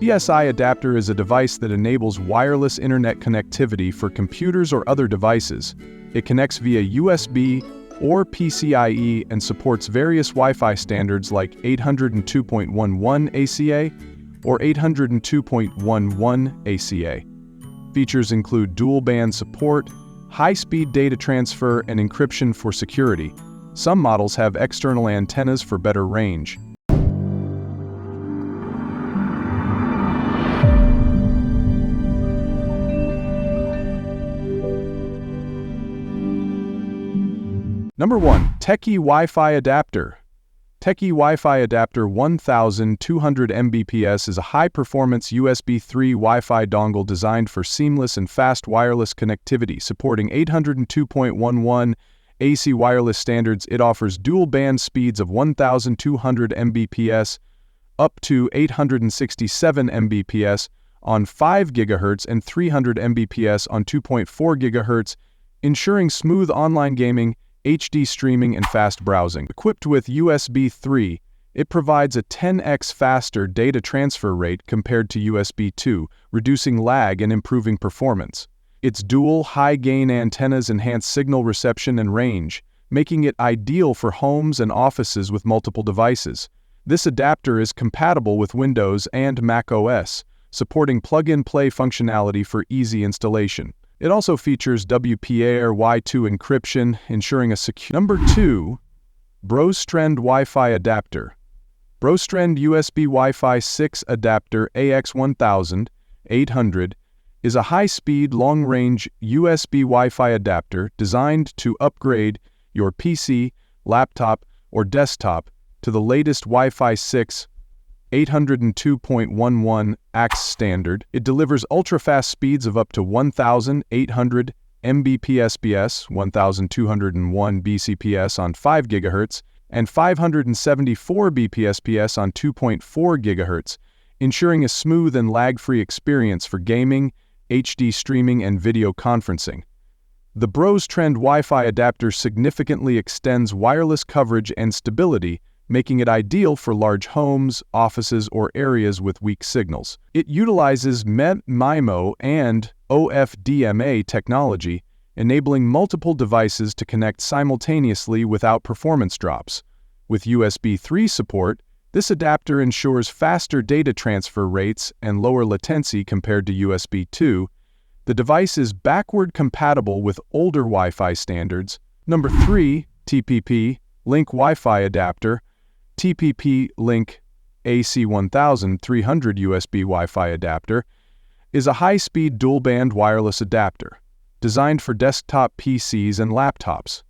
Wifi adapter is a device that enables wireless internet connectivity for computers or other devices. It connects via USB or PCIe and supports various Wi-Fi standards like 802.11 ACA or 802.11 ACA. Features include dual-band support, high-speed data transfer, and encryption for security. Some models have external antennas for better range. Number 1. Techkey Wi-Fi Adapter. Techkey Wi-Fi Adapter 1200 Mbps is a high-performance USB 3 Wi-Fi dongle designed for seamless and fast wireless connectivity, supporting 802.11 AC wireless standards. It offers dual-band speeds of 1200 Mbps up to 867 Mbps on 5 GHz and 300 Mbps on 2.4 GHz, ensuring smooth online gaming, HD streaming, and fast browsing. Equipped with USB 3, it provides a 10x faster data transfer rate compared to USB 2, reducing lag and improving performance. Its dual high-gain antennas enhance signal reception and range, making it ideal for homes and offices with multiple devices. This adapter is compatible with Windows and Mac OS, supporting plug-and-play functionality for easy installation. It also features WPA Y2 encryption, ensuring a secure. Number 2. BrosTrend Wi-Fi Adapter. BrosTrend USB Wi-Fi 6 Adapter AX1800 is a high-speed, long-range USB Wi-Fi adapter designed to upgrade your PC, laptop, or desktop to the latest Wi-Fi 6 802.11 AX standard. It delivers ultra-fast speeds of up to 1,800 Mbps, 1,201 Bcps on 5 GHz, and 574 Bpps on 2.4 GHz, ensuring a smooth and lag-free experience for gaming, HD streaming, and video conferencing. The BrosTrend Wi-Fi adapter significantly extends wireless coverage and stability, making it ideal for large homes, offices, or areas with weak signals. It utilizes MIMO and OFDMA technology, enabling multiple devices to connect simultaneously without performance drops. With USB 3 support, this adapter ensures faster data transfer rates and lower latency compared to USB 2. The device is backward compatible with older Wi-Fi standards. Number 3. TPP-Link Wi-Fi Adapter. TPP-Link AC1300 USB Wi-Fi adapter is a high-speed dual-band wireless adapter designed for desktop PCs and laptops.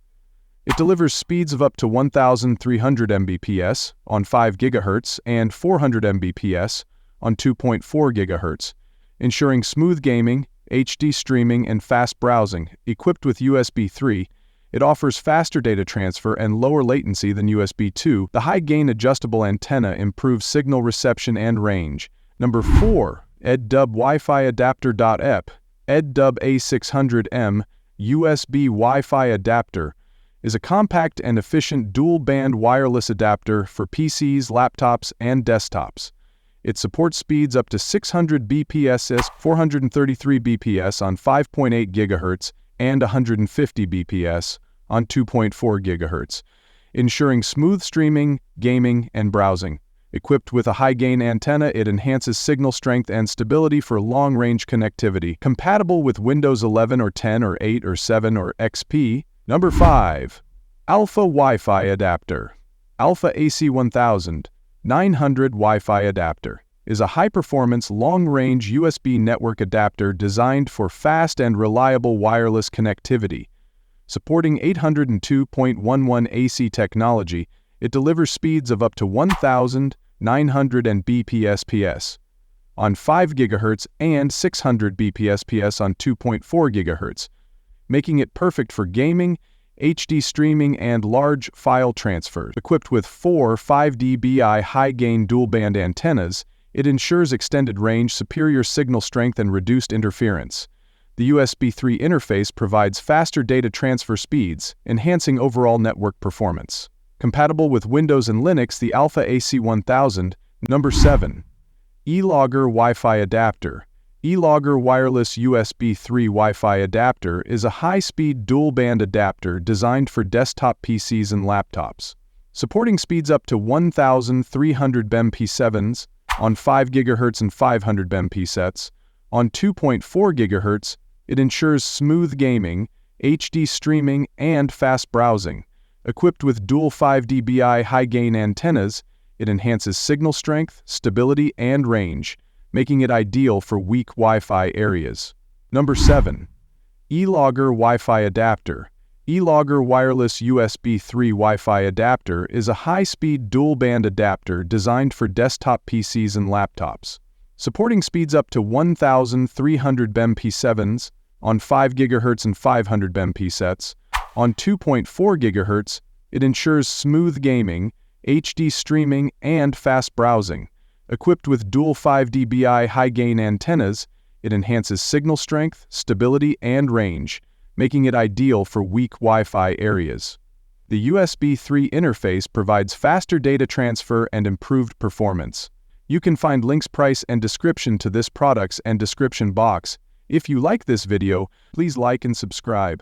It delivers speeds of up to 1,300 Mbps on 5 GHz and 400 Mbps on 2.4 GHz, ensuring smooth gaming, HD streaming, and fast browsing. Equipped with USB 3, it offers faster data transfer and lower latency than USB 2. The high-gain adjustable antenna improves signal reception and range. Number 4. EDUP Wi-Fi Adapter.EP. EDUP A600M USB Wi-Fi Adapter is a compact and efficient dual-band wireless adapter for PCs, laptops, and desktops. It supports speeds up to 600 Bps, 433 Bps on 5.8 GHz, and 150 Bps on 2.4 GHz, ensuring smooth streaming, gaming, and browsing. Equipped with a high-gain antenna, it enhances signal strength and stability for long-range connectivity. Compatible with Windows 11 or 10 or 8 or 7 or XP. Number 5. Alfa Wi-Fi Adapter. Alfa AC1900 Wi-Fi Adapter is a high-performance, long-range USB network adapter designed for fast and reliable wireless connectivity. Supporting 802.11 AC technology, it delivers speeds of up to 1,900 Mbps on 5 GHz and 600 Bps on 2.4 GHz, making it perfect for gaming, HD streaming, and large file transfers. Equipped with 4 5 dBi high-gain dual-band antennas, it ensures extended range, superior signal strength, and reduced interference. The USB 3 interface provides faster data transfer speeds, enhancing overall network performance. Compatible with Windows and Linux, the Alfa AC1000. Number 7. Eelager Wi-Fi Adapter. Eelager Wireless USB 3 Wi-Fi Adapter is a high-speed dual-band adapter designed for desktop PCs and laptops. Supporting speeds up to 1,300 MP7s on 5 GHz and 500 MP sets. On 2.4 GHz, it ensures smooth gaming, HD streaming, and fast browsing. Equipped with dual 5 dBi high-gain antennas, it enhances signal strength, stability, and range, making it ideal for weak Wi-Fi areas. Number 7. Eelager Wi-Fi Adapter. Eelager Wireless USB 3 Wi-Fi Adapter is a high-speed dual-band adapter designed for desktop PCs and laptops. Supporting speeds up to 1,300 MP7s on 5 GHz and 500 MP sets. On 2.4 GHz, it ensures smooth gaming, HD streaming, and fast browsing. Equipped with dual 5 dBi high-gain antennas, it enhances signal strength, stability, and range, making it ideal for weak Wi-Fi areas. The USB 3 interface provides faster data transfer and improved performance. You can find links, price, and description to this products and description box. If you like this video, please like and subscribe.